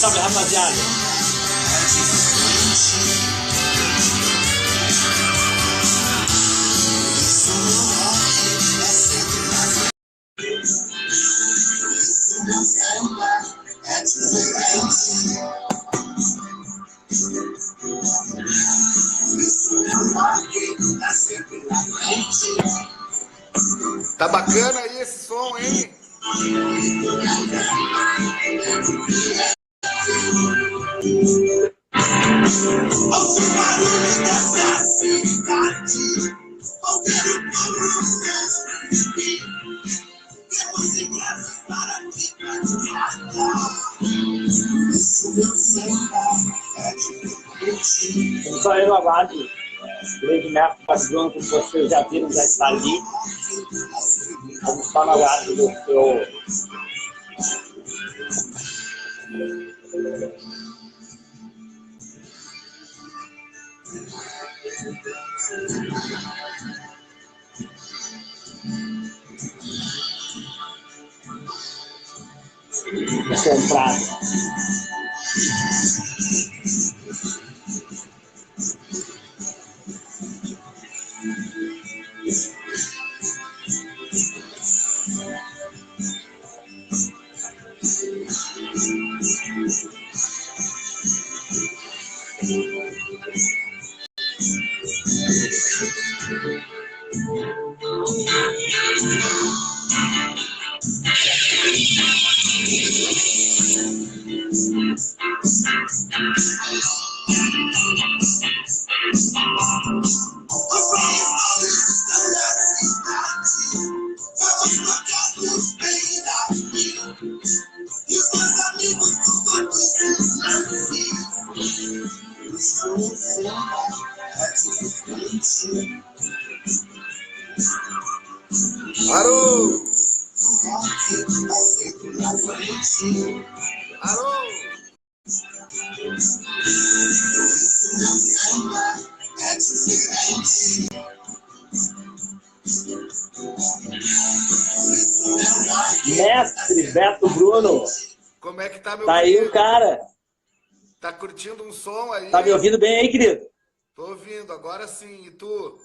salve, rapaziada. Tá bacana aí esse som, hein? Estamos só aí no aguardo. O grande mestre Padrão, como vocês já viram, já está ali. Vamos estar no aguardo do seu... comprado. Alô! Alô! Mestre Beto Bruno. Como é que tá, meu Tá aí querido? o cara. Tá curtindo um som aí? Tá me ouvindo bem aí, querido? Tô ouvindo, agora sim. E tu?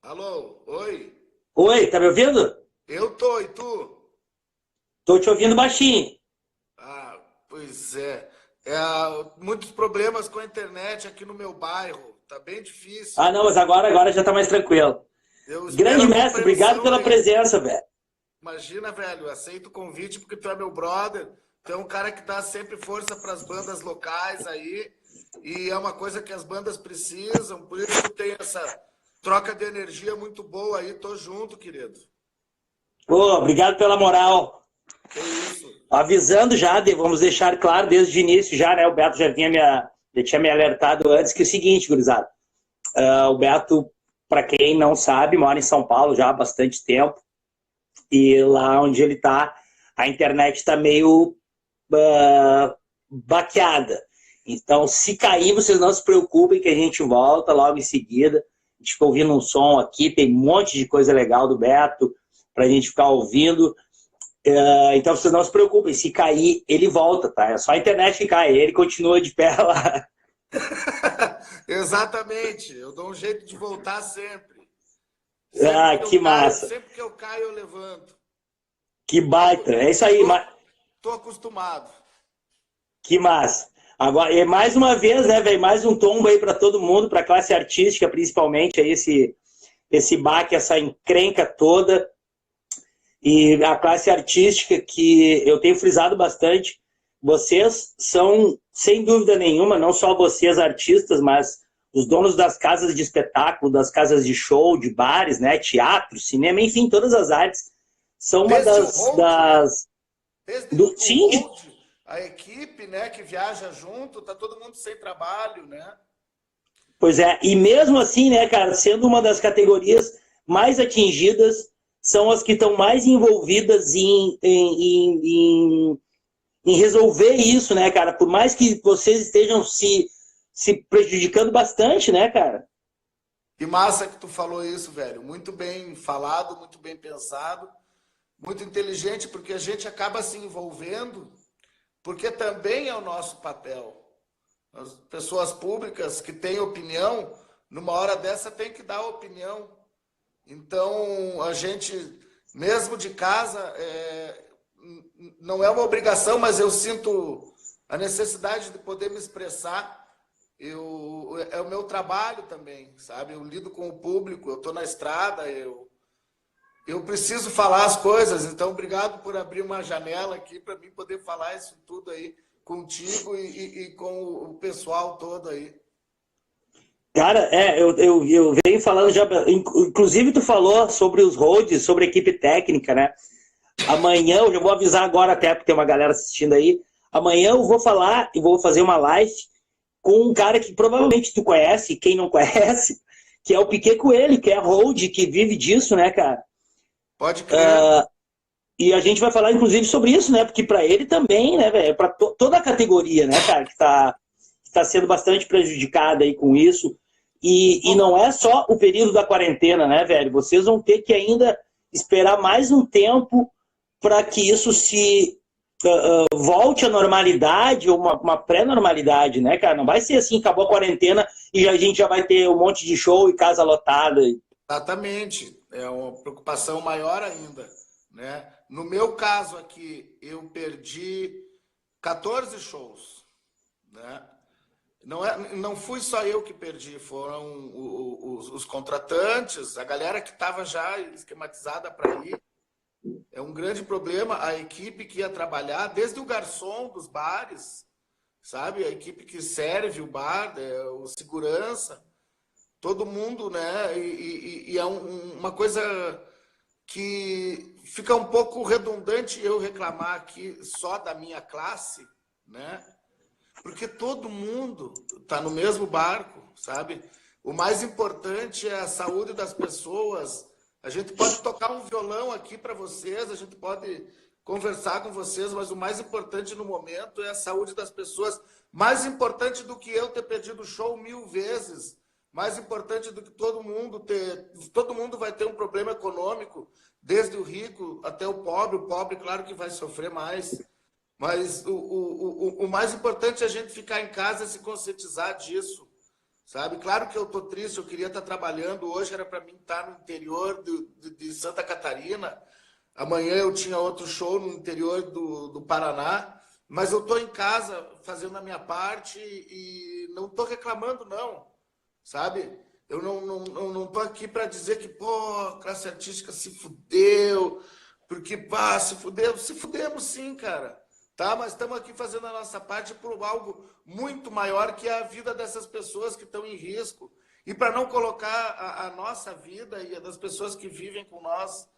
Alô? Oi? Oi, tá me ouvindo? Eu tô, e tu? Tô te ouvindo baixinho. Ah, pois é. Muitos problemas com a internet aqui no meu bairro. Tá bem difícil. Ah, não, mas agora já tá mais tranquilo. Eu espero Grande a mestre, obrigado compreensão pela aí. presença, velho. Imagina, velho, aceito o convite porque tu é meu brother. Tu é um cara que dá sempre força para as bandas locais aí. E é uma coisa que as bandas precisam. Por isso tu tem essa troca de energia muito boa aí. Tô junto, querido. Pô, obrigado pela moral. Que isso. Avisando já, vamos deixar claro desde o início já, né? O Beto já tinha me alertado antes que é o seguinte, gurizada. O Beto, para quem não sabe, mora em São Paulo já há bastante tempo. E lá onde ele tá, a internet está meio baqueada. Então, se cair, vocês não se preocupem que a gente volta logo em seguida. A gente fica ouvindo um som aqui, tem um monte de coisa legal do Beto para a gente ficar ouvindo. Então, vocês não se preocupem, se cair, ele volta, tá? É só a internet que cai, ele continua de pé lá. Exatamente. Eu dou um jeito de voltar sempre. Que massa. Sempre que eu caio, eu levanto. Que baita. É isso aí. Tô acostumado. Que massa. Agora, e mais uma vez, né, velho? Mais um tombo aí para todo mundo, para a classe artística, principalmente, aí esse baque, essa encrenca toda. E a classe artística que eu tenho frisado bastante, vocês são, sem dúvida nenhuma, não só vocês artistas, mas os donos das casas de espetáculo, das casas de show, de bares, né, teatro, cinema, enfim, todas as artes, são uma das... Desde do, o sim, hold, a equipe, né, que viaja junto, tá todo mundo sem trabalho, né? Pois é, e mesmo assim, né, cara, sendo uma das categorias mais atingidas, são as que estão mais envolvidas em resolver isso, né, cara? Por mais que vocês estejam se prejudicando bastante, né, cara? Que massa que tu falou isso, velho. Muito bem falado, muito bem pensado, muito inteligente, porque a gente acaba se envolvendo porque também é o nosso papel. As pessoas públicas que têm opinião, numa hora dessa tem que dar opinião. Então, a gente, mesmo de casa, não é uma obrigação, mas eu sinto a necessidade de poder me expressar. É o meu trabalho também, sabe? Eu lido com o público, eu estou na estrada, eu preciso falar as coisas. Então, obrigado por abrir uma janela aqui para mim poder falar isso tudo aí contigo e com o pessoal todo aí. Cara, eu venho falando já, inclusive tu falou sobre os roads, sobre a equipe técnica, né? Amanhã, eu já vou avisar agora até, porque tem uma galera assistindo aí, amanhã eu vou falar e vou fazer uma live com um cara que provavelmente tu conhece, quem não conhece, que é o Piquet Coelho, que é road, que vive disso, né, cara? Pode crer. E a gente vai falar, inclusive, sobre isso, né? Porque para ele também, né, velho? Para toda a categoria, né, cara, que tá sendo bastante prejudicada aí com isso. E não é só o período da quarentena, né, velho? Vocês vão ter que ainda esperar mais um tempo para que isso se volte à normalidade ou uma pré-normalidade, né, cara? Não vai ser assim, acabou a quarentena e a gente já vai ter um monte de show e casa lotada. Exatamente. É uma preocupação maior ainda, né? No meu caso aqui, eu perdi 14 shows, né? Não fui só eu que perdi, foram os contratantes, a galera que estava já esquematizada para ir. É um grande problema a equipe que ia trabalhar, desde o garçom dos bares, sabe? A equipe que serve o bar, o segurança, todo mundo, né? E é uma coisa que fica um pouco redundante eu reclamar aqui só da minha classe, né? Porque todo mundo está no mesmo barco, sabe? O mais importante é a saúde das pessoas. A gente pode tocar um violão aqui para vocês, a gente pode conversar com vocês, mas o mais importante no momento é a saúde das pessoas. Mais importante do que eu ter perdido o show 1000 vezes. Mais importante do que todo mundo ter... Todo mundo vai ter um problema econômico, desde o rico até o pobre. O pobre, claro que vai sofrer mais. Mas o mais importante é a gente ficar em casa e se conscientizar disso, sabe? Claro que eu estou triste, eu queria estar trabalhando. Hoje era para mim estar no interior de Santa Catarina. Amanhã eu tinha outro show no interior do Paraná. Mas eu estou em casa fazendo a minha parte e não estou reclamando, não, sabe? Eu não estou aqui para dizer que, pô, a classe artística se fudeu, porque, pá, se fudeu. Se fudemos sim, cara. Tá, mas estamos aqui fazendo a nossa parte por algo muito maior que é a vida dessas pessoas que estão em risco. E para não colocar a nossa vida e a das pessoas que vivem com nós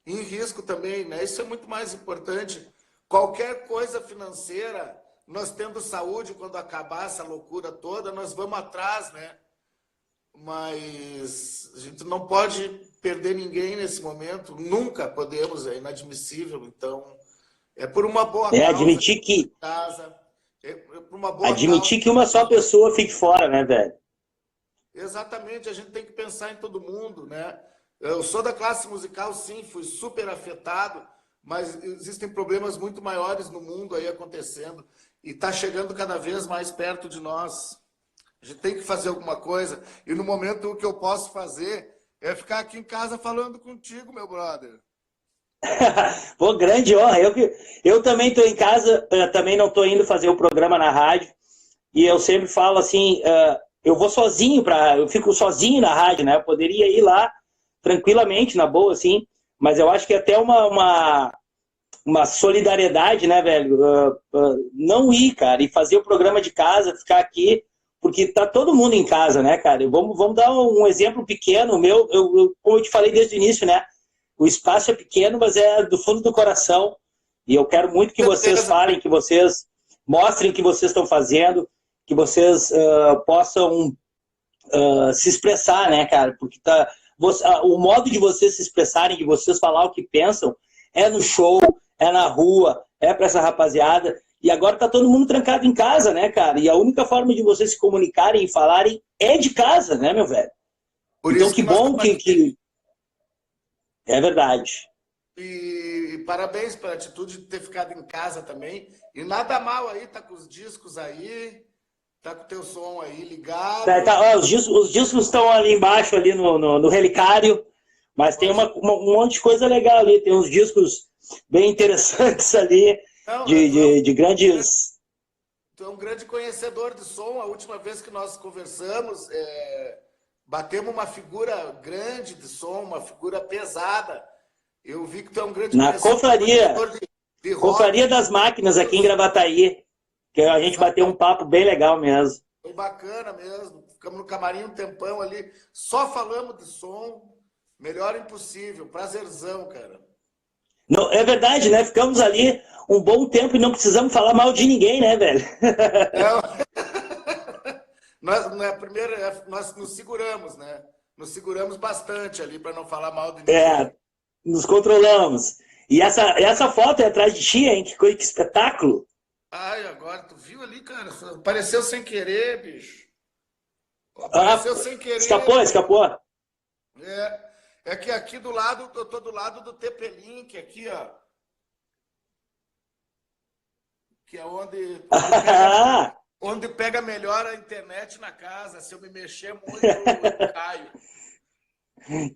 em risco também, né? Isso é muito mais importante. Qualquer coisa financeira, nós tendo saúde, quando acabar essa loucura toda, nós vamos atrás, né? Mas a gente não pode perder ninguém nesse momento. Nunca podemos, é inadmissível, então... É por uma boa causa. Admitir que casa, por uma boa admitir causa. que uma só pessoa fique fora, né, velho? Exatamente, a gente tem que pensar em todo mundo, né? Eu sou da classe musical, sim, fui super afetado, mas existem problemas muito maiores no mundo aí acontecendo e está chegando cada vez mais perto de nós. A gente tem que fazer alguma coisa e no momento o que eu posso fazer é ficar aqui em casa falando contigo, meu brother. Pô, grande honra. Eu também estou em casa, também não estou indo fazer o programa na rádio. E eu sempre falo assim, eu vou sozinho, eu fico sozinho na rádio, né? Eu poderia ir lá tranquilamente, na boa, assim. Mas eu acho que é até uma solidariedade, né, velho? Não ir, cara, e fazer o programa de casa, ficar aqui, porque tá todo mundo em casa, né, cara? Vamos dar um exemplo pequeno. Como eu te falei desde o início, né? O espaço é pequeno, mas é do fundo do coração. E eu quero muito que vocês falem, que vocês mostrem o que vocês estão fazendo, que vocês possam se expressar, né, cara? Porque o modo de vocês se expressarem, de vocês falar o que pensam, é no show, é na rua, é para essa rapaziada. E agora tá todo mundo trancado em casa, né, cara? E a única forma de vocês se comunicarem e falarem é de casa, né, meu velho? Então, que bom que... É verdade. E parabéns pela atitude de ter ficado em casa também. E nada mal aí, tá com os discos aí, tá com o teu som aí ligado. Ó, os discos estão ali embaixo, ali no relicário, mas tem um monte de coisa legal ali. Tem uns discos bem interessantes ali, Não, de grandes... Tu é um grande conhecedor de som. A última vez que nós conversamos, batemos uma figura grande de som, uma figura pesada. Eu vi que tu é um grande Na confraria, de confraria rock. das máquinas aqui em Gravataí, que a gente bateu um papo bem legal mesmo. Foi bacana mesmo. Ficamos no camarim um tempão ali, só falamos de som. Melhor impossível. Prazerzão, cara. Não, é verdade, né? Ficamos ali um bom tempo e não precisamos falar mal de ninguém, né, velho? Nós nos seguramos, né? Nos seguramos bastante ali para não falar mal de ninguém. Nos controlamos. E essa foto é atrás de ti, hein? Que espetáculo! Ai, agora, tu viu ali, cara? Apareceu sem querer, bicho. Apareceu sem querer. Escapou. É que aqui do lado, eu tô do lado do TP-Link, aqui, ó. Que é onde pega melhor a internet na casa. Se eu me mexer muito, eu caio.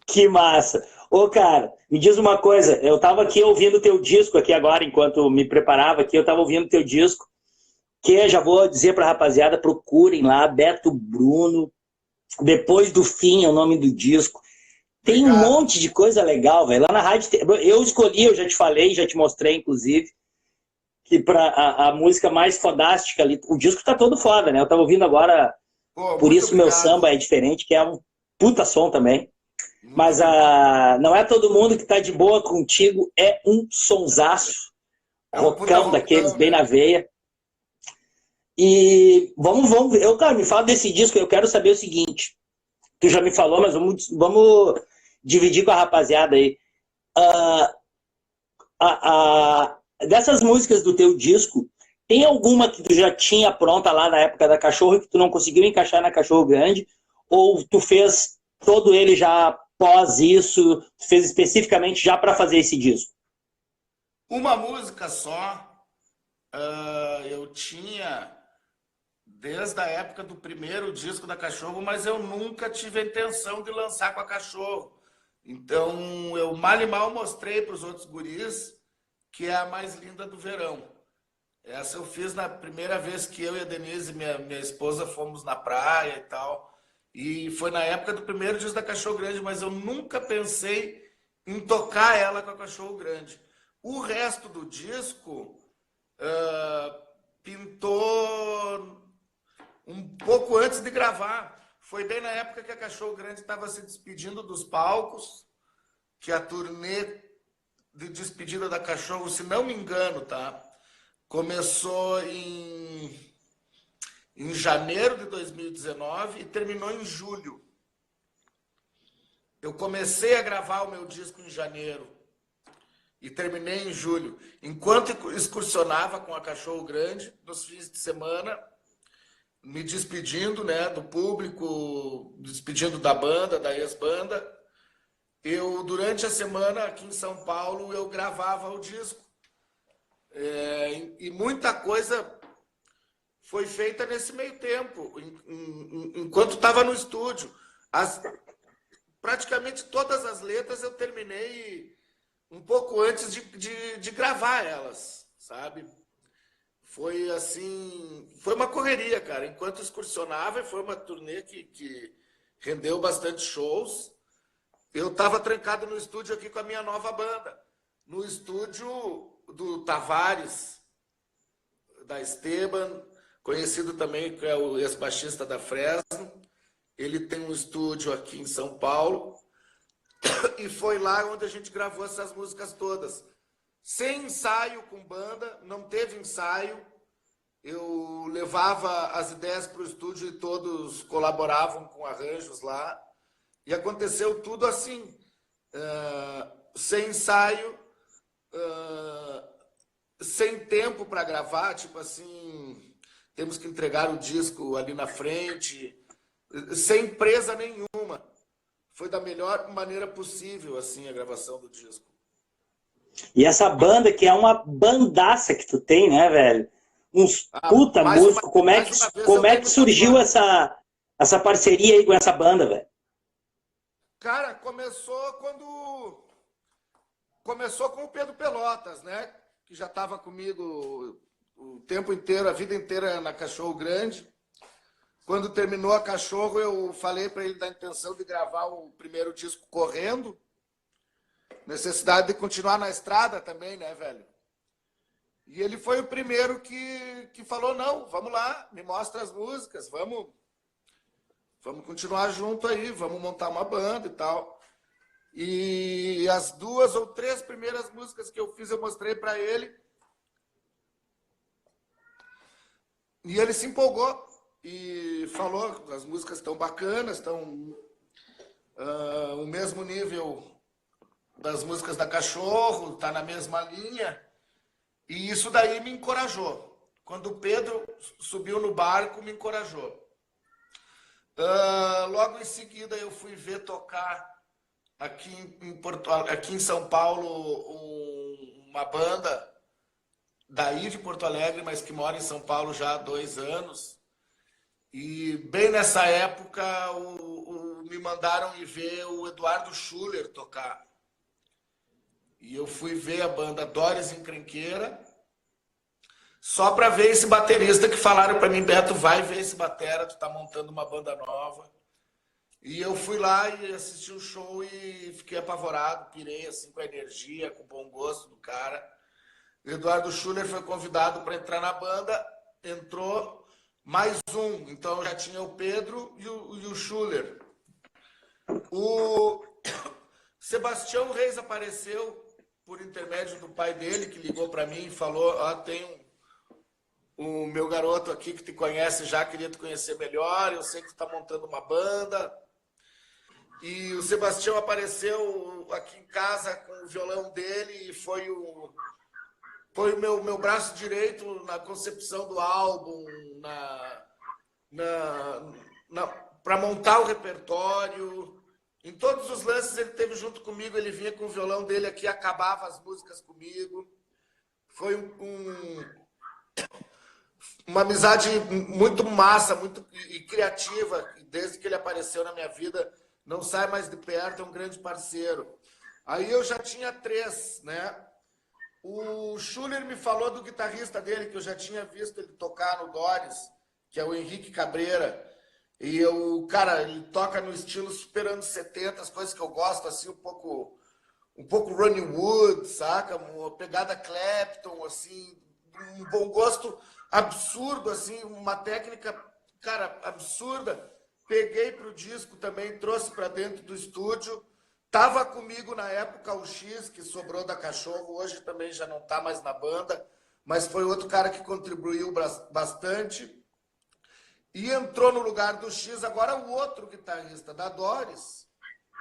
Que massa! Ô, cara, me diz uma coisa. Eu tava aqui ouvindo teu disco aqui agora, enquanto me preparava aqui, eu tava ouvindo teu disco, que já vou dizer pra rapaziada, procurem lá, Beto Bruno, Depois do Fim é o nome do disco. Tem um monte de coisa legal, velho. Lá na rádio, eu escolhi, eu já te falei, já te mostrei, inclusive, que para a música mais fodástica ali, o disco tá todo foda, né? Eu tava ouvindo agora, Por Isso Meu Samba é Diferente, que é um puta som também. Mas não é todo mundo que tá de boa contigo, é um sonsaço, rockão daqueles, bem na veia. E vamos ver. Cara, me fala desse disco, eu quero saber o seguinte. Tu já me falou, mas vamos dividir com a rapaziada aí. Dessas músicas do teu disco, tem alguma que tu já tinha pronta lá na época da Cachorro e que tu não conseguiu encaixar na Cachorro Grande? Ou tu fez todo ele já pós isso, tu fez especificamente já para fazer esse disco? Uma música só. Eu tinha desde a época do primeiro disco da Cachorro, mas eu nunca tive a intenção de lançar com a Cachorro. Então, eu mal e mal mostrei para os outros guris que é a mais linda do verão. Essa eu fiz na primeira vez que eu e a Denise, minha esposa, fomos na praia e tal. E foi na época do primeiro disco da Cachorro Grande, mas eu nunca pensei em tocar ela com a Cachorro Grande. O resto do disco pintou um pouco antes de gravar. Foi bem na época que a Cachorro Grande estava se despedindo dos palcos, que a turnê de despedida da Cachorro, se não me engano, tá? Começou em janeiro de 2019 e terminou em julho. Eu comecei a gravar o meu disco em janeiro e terminei em julho. Enquanto excursionava com a Cachorro Grande, nos fins de semana, me despedindo, né, do público, despedindo da banda, da ex-banda. Durante a semana, aqui em São Paulo, eu gravava o disco. E muita coisa foi feita nesse meio tempo, enquanto estava no estúdio. Praticamente todas as letras eu terminei um pouco antes de gravar elas, sabe? Foi assim, foi uma correria, cara. Enquanto excursionava, foi uma turnê que rendeu bastante shows. Eu estava trancado no estúdio aqui com a minha nova banda, no estúdio do Tavares, da Esteban, conhecido também que é o ex-baixista da Fresno. Ele tem um estúdio aqui em São Paulo e foi lá onde a gente gravou essas músicas todas. Sem ensaio com banda, não teve ensaio. Eu levava as ideias para o estúdio e todos colaboravam com arranjos lá. E aconteceu tudo assim, sem ensaio, sem tempo para gravar, tipo assim, temos que entregar o disco ali na frente, sem presa nenhuma. Foi da melhor maneira possível, assim, a gravação do disco. E essa banda, que é uma bandaça que tu tem, né, velho? Uns puta músico. Como é que surgiu essa parceria aí com essa banda, velho? Cara, começou com o Pedro Pelotas, né? Que já estava comigo o tempo inteiro, a vida inteira na Cachorro Grande. Quando terminou a Cachorro, eu falei para ele da intenção de gravar o primeiro disco correndo. Necessidade de continuar na estrada também, né, velho? E ele foi o primeiro que falou, não, vamos lá, me mostra as músicas, vamos continuar junto aí, vamos montar uma banda e tal. E as 2 ou 3 primeiras músicas que eu fiz, eu mostrei para ele. E ele se empolgou e falou, as músicas estão bacanas, estão o mesmo nível das músicas da Cachorro, tá na mesma linha. E isso daí me encorajou. Quando o Pedro subiu no barco, me encorajou. Logo em seguida eu fui ver tocar aqui em São Paulo uma banda daí de Porto Alegre, mas que mora em São Paulo já há 2 anos. E bem nessa época me mandaram ir ver o Eduardo Schuller tocar. E eu fui ver a banda Dóris Encrenqueira, só para ver esse baterista que falaram para mim, Beto, vai ver esse batera, tu tá montando uma banda nova. E eu fui lá e assisti o show e fiquei apavorado, pirei assim com a energia, com o bom gosto do cara. O Eduardo Schuller foi convidado para entrar na banda, entrou mais um, então já tinha o Pedro e o Schuller. O Sebastião Reis apareceu por intermédio do pai dele, que ligou para mim e falou, tem o meu garoto aqui que te conhece já, queria te conhecer melhor, eu sei que tu tá montando uma banda. E o Sebastião apareceu aqui em casa com o violão dele e foi o meu braço direito na concepção do álbum, para montar o repertório. Em todos os lances ele esteve junto comigo, ele vinha com o violão dele aqui, acabava as músicas comigo. Foi uma amizade muito massa, muito criativa. Desde que ele apareceu na minha vida, não sai mais de perto, é um grande parceiro. Aí eu já tinha 3, né? O Schuller me falou do guitarrista dele, que eu já tinha visto ele tocar no Dóris, que é o Henrique Cabreira. E cara, ele toca no estilo super anos 70, as coisas que eu gosto, assim, um pouco Ronnie Wood, saca? Uma pegada Clapton, assim, um bom gosto absurdo, assim, uma técnica, cara, absurda. Peguei pro disco também, trouxe para dentro do estúdio. Tava comigo na época o X, que sobrou da Cachorro, hoje também já não tá mais na banda, mas foi outro cara que contribuiu bastante. E entrou no lugar do X agora o outro guitarrista da Dóris,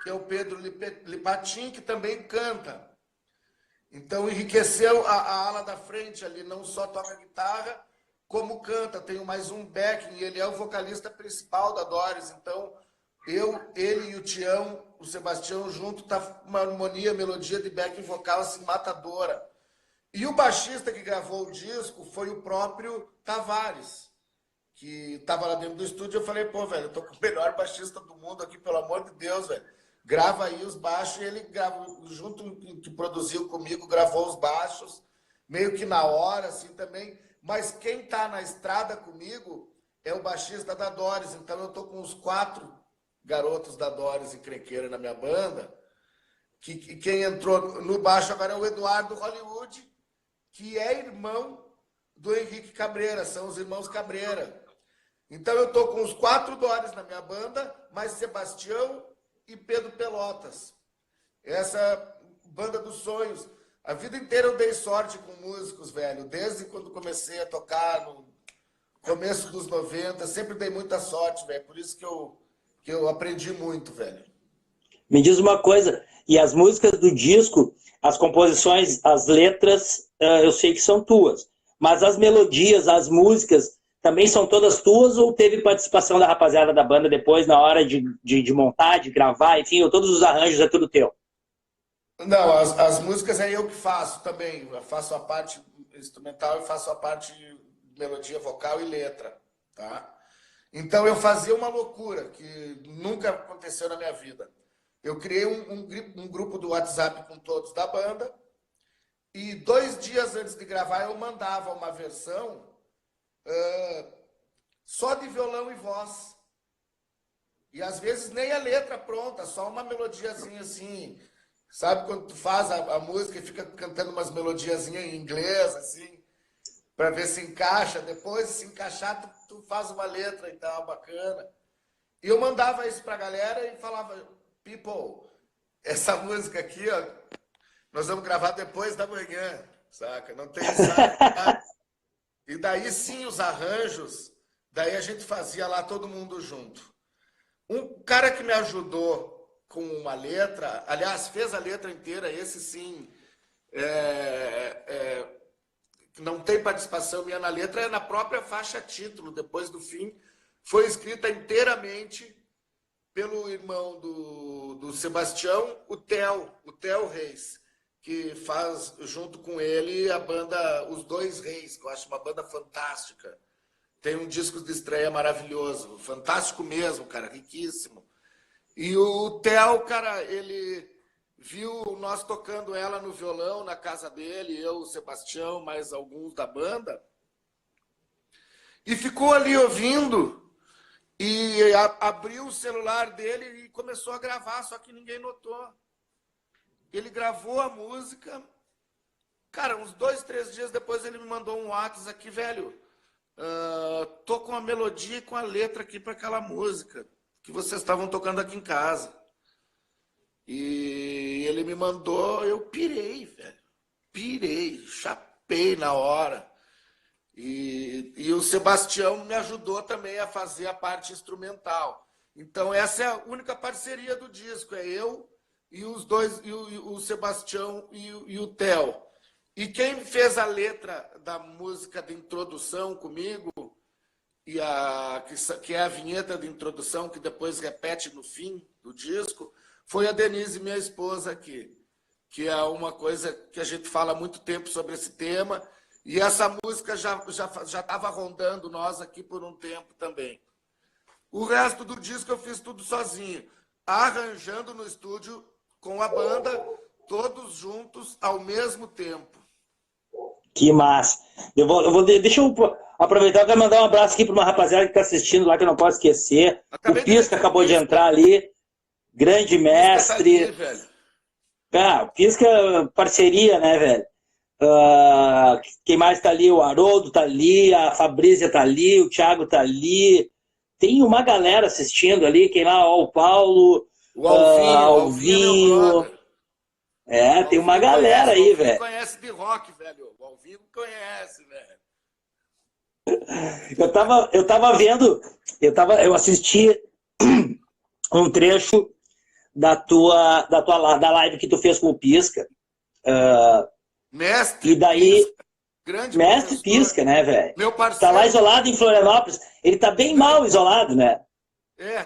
que é o Pedro Lipatin, que também canta. Então enriqueceu a ala da frente ali, não só toca guitarra, como canta. Tenho mais um backing, ele é o vocalista principal da Dóris. Então ele e o Tião, o Sebastião junto, tá uma harmonia, melodia de backing vocal assim, matadora. E o baixista que gravou o disco foi o próprio Tavares, que tava lá dentro do estúdio. Eu falei, pô, velho, eu tô com o melhor baixista do mundo aqui, pelo amor de Deus, velho. Grava aí os baixos. E ele gravou, junto que produziu comigo, gravou os baixos, meio que na hora, assim, também. Mas quem tá na estrada comigo é o baixista da Dóris. Então eu tô com os 4 garotos da Dóris Encrenqueira na minha banda. Que quem entrou no baixo agora é o Eduardo Hollywood, que é irmão do Henrique Cabreira, são os irmãos Cabreira. Então eu tô com os 4 Dóris na minha banda, mais Sebastião e Pedro Pelotas. Essa banda dos sonhos. A vida inteira eu dei sorte com músicos, velho. Desde quando comecei a tocar, no começo dos 90, sempre dei muita sorte, velho. Por isso que eu aprendi muito, velho. Me diz uma coisa, e as músicas do disco, as composições, as letras, eu sei que são tuas, mas as melodias, as músicas, também são todas tuas ou teve participação da rapaziada da banda depois, na hora de montar, de gravar, enfim, ou todos os arranjos é tudo teu? Não, as músicas é eu que faço também. Eu faço a parte instrumental e faço a parte de melodia vocal e letra, tá? Então eu fazia uma loucura que nunca aconteceu na minha vida. Eu criei um grupo do WhatsApp com todos da banda e 2 dias antes de gravar eu mandava uma versão só de violão e voz. E às vezes nem a letra pronta, só uma melodiazinha assim. Sabe quando tu faz a música e fica cantando umas melodiazinhas em inglês, assim, para ver se encaixa. Depois, se encaixar, tu faz uma letra e tal, bacana. E eu mandava isso pra galera e falava, people, essa música aqui, ó, nós vamos gravar depois da manhã, saca? Não tem essa... E daí sim, os arranjos, daí a gente fazia lá todo mundo junto. Um cara que me ajudou com uma letra, aliás, fez a letra inteira, esse sim, não tem participação minha na letra, é na própria faixa título, depois do fim, foi escrita inteiramente pelo irmão do Sebastião, o Theo Reis, que faz junto com ele a banda Os Dois Reis, que eu acho uma banda fantástica. Tem um disco de estreia maravilhoso, fantástico mesmo, cara, riquíssimo. E o Theo, cara, ele viu nós tocando ela no violão na casa dele, eu, o Sebastião, mais alguns da banda, e ficou ali ouvindo, e abriu o celular dele e começou a gravar, só que ninguém notou. Ele gravou a música, cara, uns 2, 3 dias depois ele me mandou um WhatsApp aqui, velho, tô com a melodia e com a letra aqui para aquela música que vocês estavam tocando aqui em casa. E ele me mandou, eu pirei, velho. Pirei, chapei na hora. E o Sebastião me ajudou também a fazer a parte instrumental. Então essa é a única parceria do disco, é eu e os dois, e o Sebastião e o Theo. E quem fez a letra da música de introdução comigo, que é a vinheta de introdução, que depois repete no fim do disco, foi a Denise, minha esposa aqui, que é uma coisa que a gente fala há muito tempo sobre esse tema, e essa música já estava rondando nós aqui por um tempo também. O resto do disco eu fiz tudo sozinho, arranjando no estúdio com a banda, todos juntos ao mesmo tempo. Que massa. Deixa eu aproveitar para mandar um abraço aqui para uma rapaziada que está assistindo lá, que eu não posso esquecer. O Pisca acabou de entrar ali. Grande mestre. Tá ali, velho. O Pisca, parceria, né, velho? Quem mais tá ali? O Haroldo tá ali, a Fabrícia tá ali, o Thiago tá ali. Tem uma galera assistindo ali. Quem lá? O Paulo. O Alvinho. Tem uma galera aí, velho. O Alvinho conhece de rock, velho. O Alvinho conhece, velho. Eu tava vendo, eu assisti um trecho da live que tu fez com o Pisca. Mestre e daí, Pisca. Grande mestre Pisca, né, velho? Meu parceiro. Tá lá isolado em Florianópolis. Ele tá bem mal isolado, né?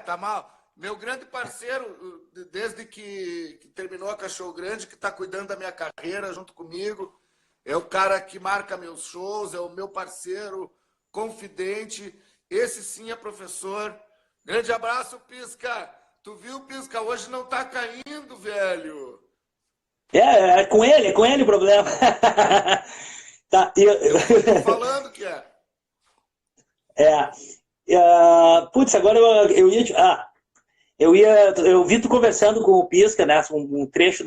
Tá mal. Meu grande parceiro, desde que terminou a Cachorro Grande, que está cuidando da minha carreira junto comigo, é o cara que marca meus shows, é o meu parceiro, confidente. Esse sim é professor. Grande abraço, Pisca. Tu viu, Pisca? Hoje não tá caindo, velho. É com ele o problema. Tá, eu tô falando que putz, agora eu vi tu conversando com o Pisca, né? Um trecho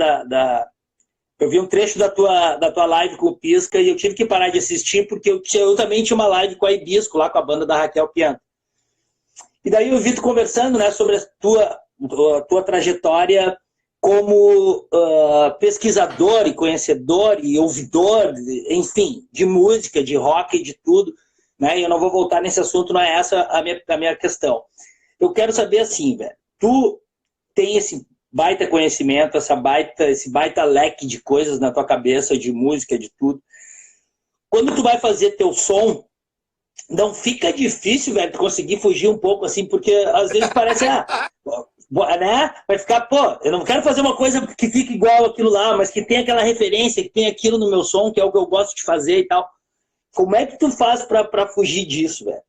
eu vi um trecho da tua live com o Pisca e eu tive que parar de assistir porque eu também tinha uma live com a Hibisco, lá com a banda da Raquel Pianto. E daí eu vi tu conversando, né, sobre a tua trajetória como pesquisador e conhecedor e ouvidor, enfim, de música, de rock e de tudo, né? E eu não vou voltar nesse assunto, não é essa a minha questão. Eu quero saber assim, velho, tu tem esse baita conhecimento, esse baita leque de coisas na tua cabeça, de música, de tudo. Quando tu vai fazer teu som, não fica difícil, velho, tu conseguir fugir um pouco assim, porque às vezes parece, né? Vai ficar, pô, eu não quero fazer uma coisa que fique igual aquilo lá, mas que tenha aquela referência, que tenha aquilo no meu som, que é o que eu gosto de fazer e tal. Como é que tu faz pra fugir disso, velho?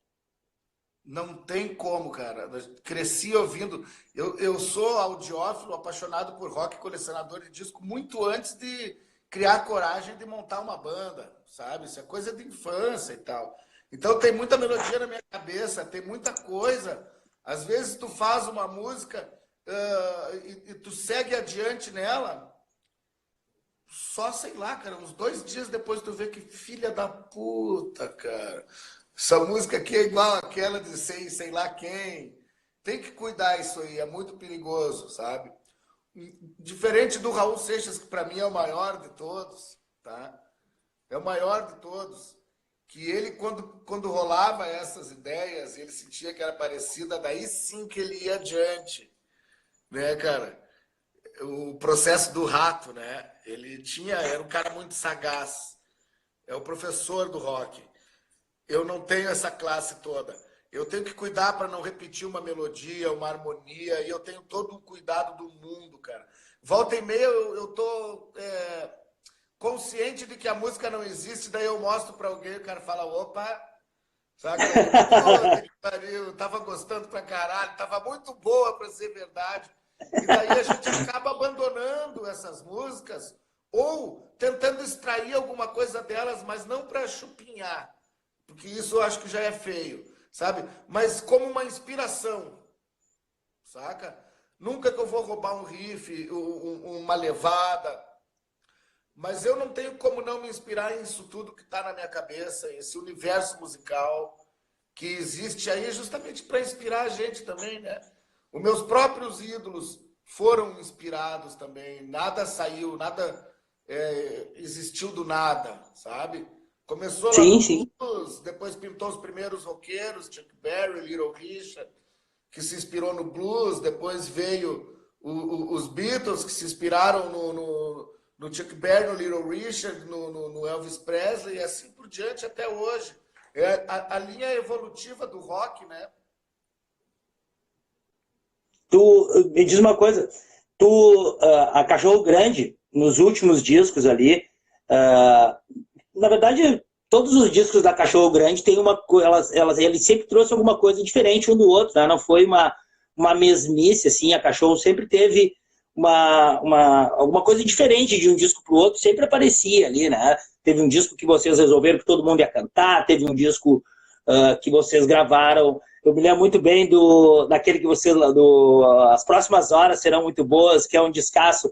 Não tem como, cara. Eu cresci ouvindo. Eu sou audiófilo, apaixonado por rock, colecionador de disco, muito antes de criar coragem de montar uma banda, sabe? Isso é coisa de infância e tal. Então tem muita melodia na minha cabeça, tem muita coisa. Às vezes tu faz uma música e tu segue adiante nela, só sei lá, cara, uns 2 dias depois tu vê que filha da puta, cara. Essa música aqui é igual àquela de sei lá quem. Tem que cuidar isso aí, é muito perigoso, sabe? Diferente do Raul Seixas, que para mim é o maior de todos, tá? É o maior de todos. Que ele, quando rolava essas ideias, ele sentia que era parecida, daí sim que ele ia adiante, né, cara? O processo do rato, né? Era um cara muito sagaz. É o professor do rock. Eu não tenho essa classe toda. Eu tenho que cuidar para não repetir uma melodia, uma harmonia, e eu tenho todo o cuidado do mundo, cara. Volta e meia eu tô consciente de que a música não existe, daí eu mostro para alguém, o cara fala, opa, saca? Puta que pariu, tava gostando pra caralho, tava muito boa para ser verdade. E daí a gente acaba abandonando essas músicas ou tentando extrair alguma coisa delas, mas não para chupinhar, porque isso eu acho que já é feio, sabe? Mas como uma inspiração, saca? Nunca que eu vou roubar um riff, uma levada, mas eu não tenho como não me inspirar nisso tudo que está na minha cabeça, esse universo musical que existe aí justamente para inspirar a gente também, né? Os meus próprios ídolos foram inspirados também, nada saiu, nada existiu do nada, sabe? Começou lá Sim, no sim. blues, depois pintou os primeiros roqueiros, Chuck Berry, Little Richard, que se inspirou no blues, depois veio os Beatles, que se inspiraram no Chuck Berry, no Little Richard, no Elvis Presley, e assim por diante até hoje. É a linha evolutiva do rock, né? Tu me diz uma coisa, a Cachorro Grande, nos últimos discos ali, uh, na verdade, todos os discos da Cachorro Grande tem ele sempre trouxe alguma coisa diferente um do outro, né? Não foi uma mesmice, assim, a Cachorro sempre teve alguma coisa diferente de um disco para o outro, sempre aparecia ali, né? Teve um disco que vocês resolveram que todo mundo ia cantar, teve um disco que vocês gravaram. Eu me lembro muito bem daquele que você. As próximas horas serão muito boas, que é um descasso,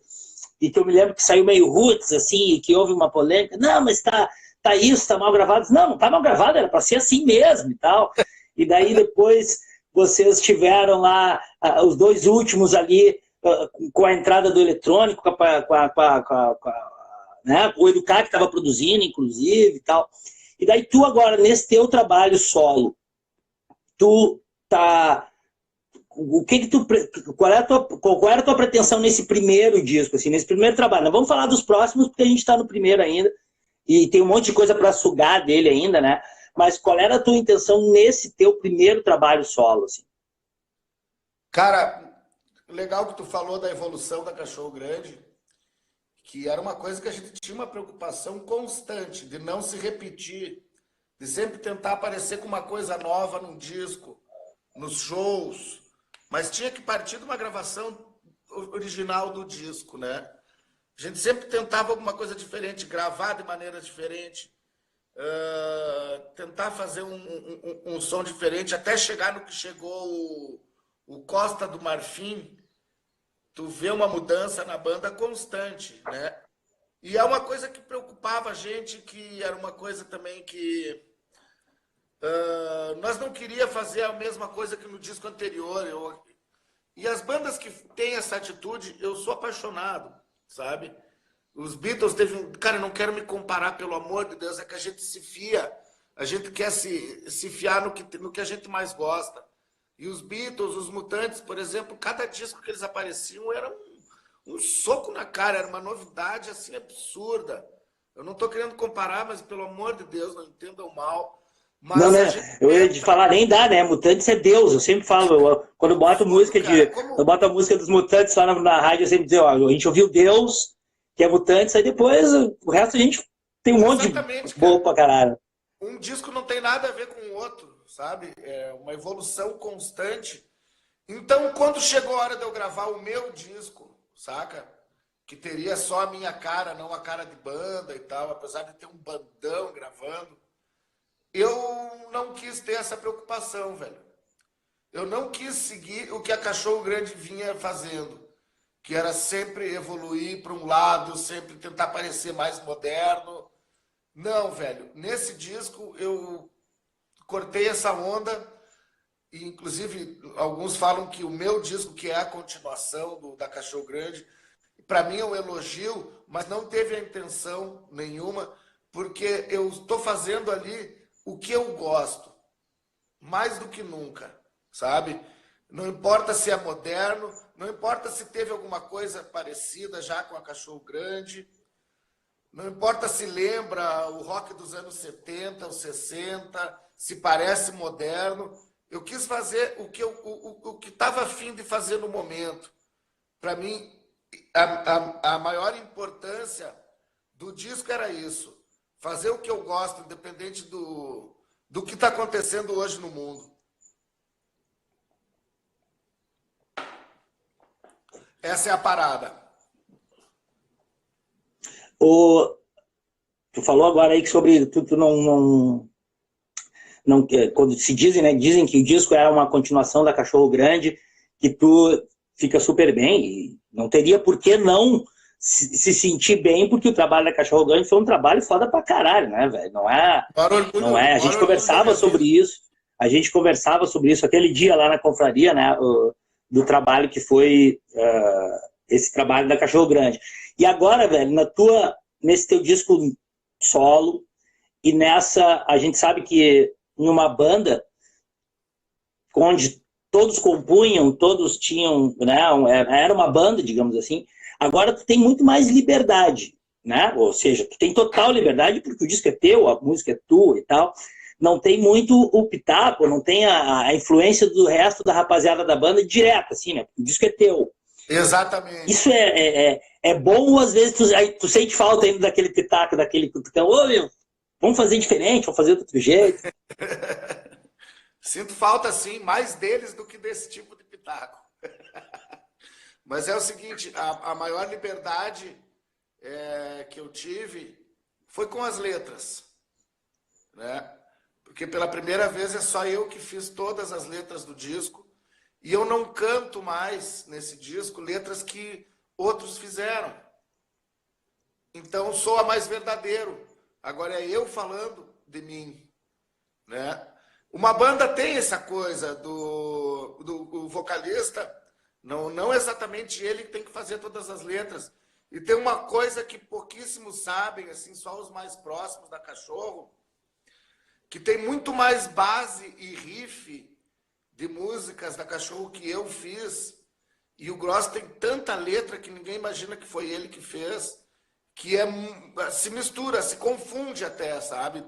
e que eu me lembro que saiu meio roots, assim, e que houve uma polêmica. Não, mas tá isso, tá mal gravado. Não tá mal gravado, era para ser assim mesmo e tal. E daí depois vocês tiveram lá os dois últimos ali, com a entrada do eletrônico, né, o Educar que estava produzindo, inclusive, e tal. E daí tu agora, nesse teu trabalho solo, tu tá... O que tu, qual era a tua pretensão nesse primeiro disco, assim, nesse primeiro trabalho? Não vamos falar dos próximos, porque a gente está no primeiro ainda, e tem um monte de coisa para sugar dele ainda, né? Mas qual era a tua intenção nesse teu primeiro trabalho solo, assim? Cara, legal que tu falou da evolução da Cachorro Grande, que era uma coisa que a gente tinha uma preocupação constante de não se repetir, de sempre tentar aparecer com uma coisa nova num disco, nos shows, mas tinha que partir de uma gravação original do disco, né? A gente sempre tentava alguma coisa diferente, gravar de maneira diferente, tentar fazer um som diferente, até chegar no que chegou o Costa do Marfim. Tu vê uma mudança na banda constante, né? E é uma coisa que preocupava a gente, que era uma coisa também que nós não queríamos fazer a mesma coisa que no disco anterior. E as bandas que têm essa atitude, eu sou apaixonado, sabe? Os Beatles teve um... Cara, eu não quero me comparar, pelo amor de Deus, é que a gente se fia, a gente quer se fiar no que a gente mais gosta. E os Beatles, os Mutantes, por exemplo, cada disco que eles apareciam era um soco na cara, era uma novidade assim absurda. Eu não estou querendo comparar, mas pelo amor de Deus, não entendam mal. Não, Mas a gente né? Eu ia te falar, nem dá, né? Mutantes é Deus, eu sempre falo. Quando eu boto música cara, eu boto a música dos Mutantes lá na rádio, eu sempre digo, ó, a gente ouviu Deus, que é Mutantes, aí depois o resto a gente tem um monte de exatamente, boa cara. pra caralho. Um disco não tem nada a ver com o outro, sabe? É uma evolução constante. Então, quando chegou a hora de eu gravar o meu disco, saca? Que teria só a minha cara, não a cara de banda e tal, apesar de ter um bandão gravando, eu não quis ter essa preocupação, velho. Eu não quis seguir o que a Cachorro Grande vinha fazendo, que era sempre evoluir para um lado, sempre tentar parecer mais moderno. Não, velho. Nesse disco eu cortei essa onda e, inclusive, alguns falam que o meu disco, que é a continuação da Cachorro Grande, para mim é um elogio, mas não teve a intenção nenhuma, porque eu estou fazendo ali o que eu gosto, mais do que nunca, sabe? Não importa se é moderno, não importa se teve alguma coisa parecida já com a Cachorro Grande, não importa se lembra o rock dos anos 70, os 60, se parece moderno. Eu quis fazer o que estava afim de fazer no momento. Para mim, a maior importância do disco era isso. Fazer o que eu gosto, independente do que está acontecendo hoje no mundo. Essa é a parada. Tu falou agora aí que sobre tu não quando se dizem, né, dizem que o disco é uma continuação da Cachorro Grande, que tu fica super bem e não teria por que não se sentir bem, porque o trabalho da Cachorro Grande foi um trabalho foda pra caralho, né, velho? Não é. A gente conversava sobre isso. A gente conversava sobre isso aquele dia lá na confraria, né, do trabalho que foi esse trabalho da Cachorro Grande. E agora, velho, nesse teu disco solo, e nessa, a gente sabe que em uma banda onde todos compunham, todos tinham, né, era uma banda, digamos assim, agora tu tem muito mais liberdade, né? Ou seja, tu tem total liberdade porque o disco é teu, a música é tua e tal. Não tem muito o pitaco, não tem a influência do resto da rapaziada da banda direta, assim, né? O disco é teu. Exatamente. Isso é bom ou às vezes tu sente falta ainda daquele pitaco, daquele cutucão, ô meu, vamos fazer diferente, vamos fazer de outro jeito. Sinto falta, sim, mais deles do que desse tipo de pitaco. Mas é o seguinte, a maior liberdade que eu tive foi com as letras, né? Porque pela primeira vez é só eu que fiz todas as letras do disco e eu não canto mais nesse disco letras que outros fizeram. Então soa mais verdadeiro. Agora é eu falando de mim, né? Uma banda tem essa coisa do vocalista, não exatamente ele que tem que fazer todas as letras. E tem uma coisa que pouquíssimos sabem, assim, só os mais próximos da Cachorro, que tem muito mais base e riff de músicas da Cachorro que eu fiz. E o Gross tem tanta letra que ninguém imagina que foi ele que fez, que se mistura, se confunde até, sabe?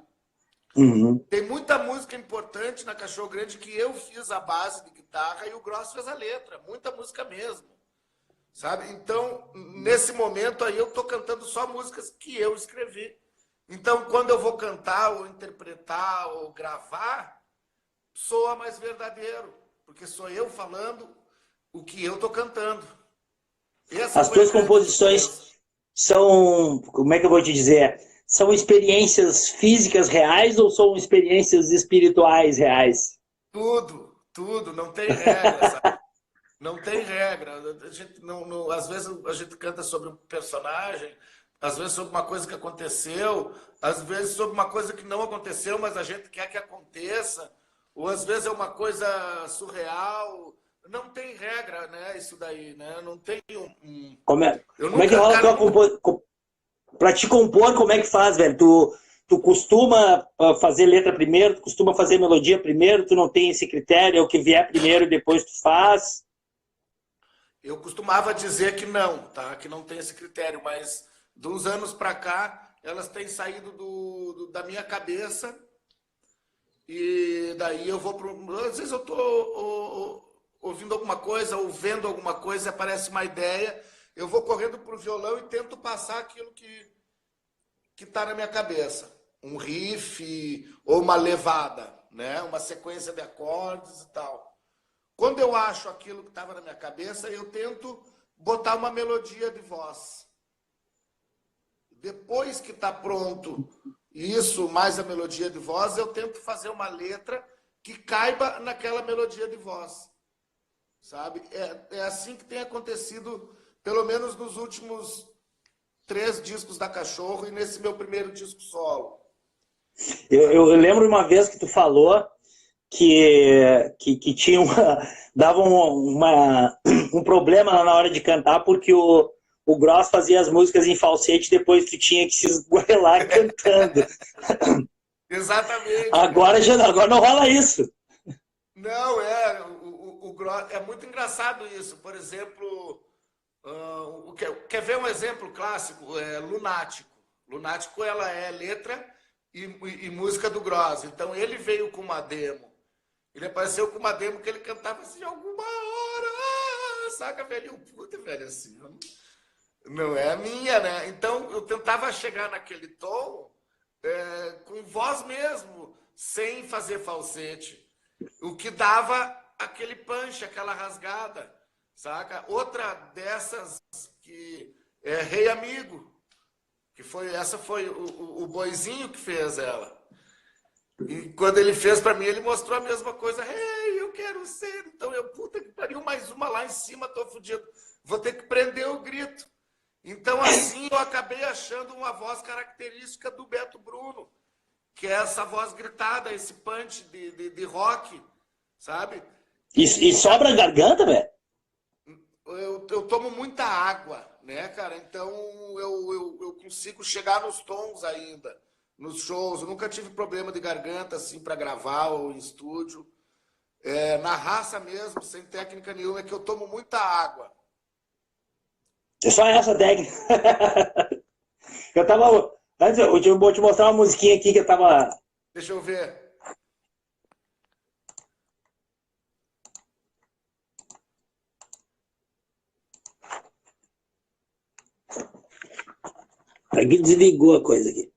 Uhum. Tem muita música importante na Cachorro Grande que eu fiz a base de guitarra e o Gross fez a letra. Muita música mesmo, sabe? Então, nesse momento aí, eu tô cantando só músicas que eu escrevi. Então, quando eu vou cantar ou interpretar ou gravar, soa mais verdadeiro, porque sou eu falando o que eu tô cantando. As tuas composições são, como é que eu vou te dizer, são experiências físicas reais ou são experiências espirituais reais? Tudo, não tem regra, sabe? Não tem regra. A gente às vezes a gente canta sobre um personagem, às vezes sobre uma coisa que aconteceu, às vezes sobre uma coisa que não aconteceu, mas a gente quer que aconteça, ou às vezes é uma coisa surreal. Não tem regra, né? Isso daí, né? Não tem Como é que rola a tua composição? Pra te compor, como é que faz, velho? Tu costuma fazer letra primeiro, tu costuma fazer melodia primeiro, tu não tem esse critério, é o que vier primeiro e depois tu faz? Eu costumava dizer que não, tá? Que não tem esse critério, mas de uns anos para cá, elas têm saído da minha cabeça e daí eu vou para... Às vezes eu tô ouvindo alguma coisa, ou vendo alguma coisa, aparece uma ideia, eu vou correndo pro violão e tento passar aquilo que tá na minha cabeça. Um riff ou uma levada, né? Uma sequência de acordes e tal. Quando eu acho aquilo que estava na minha cabeça, eu tento botar uma melodia de voz. Depois que está pronto isso, mais a melodia de voz, eu tento fazer uma letra que caiba naquela melodia de voz. Sabe? É assim que tem acontecido, pelo menos nos últimos 3 discos da Cachorro e nesse meu primeiro disco solo. Eu lembro uma vez que tu falou que tinha dava um problema lá na hora de cantar, porque o Gross fazia as músicas em falsete e depois tu tinha que se esgoelar cantando. Exatamente. Agora não rola isso. Não, o Gross, é muito engraçado isso. Por exemplo, quer ver um exemplo clássico? Lunático. Lunático, ela é letra e música do Gross. Então ele veio com uma demo. Ele apareceu com uma demo que ele cantava assim, alguma hora, saca, velho? Puta, velho, assim, não é a minha, né? Então eu tentava chegar naquele tom com voz mesmo, sem fazer falsete. O que dava aquele punch, aquela rasgada, saca? Outra dessas que é Rei Amigo, essa foi o Boizinho que fez ela. E quando ele fez para mim, ele mostrou a mesma coisa. Hey, eu quero ser. Então eu, puta que pariu, mais uma lá em cima, tô fudido. Vou ter que prender o grito. Então assim eu acabei achando uma voz característica do Beto Bruno, que é essa voz gritada, esse punch de rock, sabe? E sobra a garganta, velho? Eu tomo muita água, né, cara? Então eu consigo chegar nos tons ainda. Nos shows, eu nunca tive problema de garganta assim para gravar ou em estúdio. Na raça mesmo, sem técnica nenhuma, é que eu tomo muita água. É só essa técnica. Eu tava... Antes, eu vou te mostrar uma musiquinha aqui que eu tava... Deixa eu ver. Aqui desligou a coisa aqui.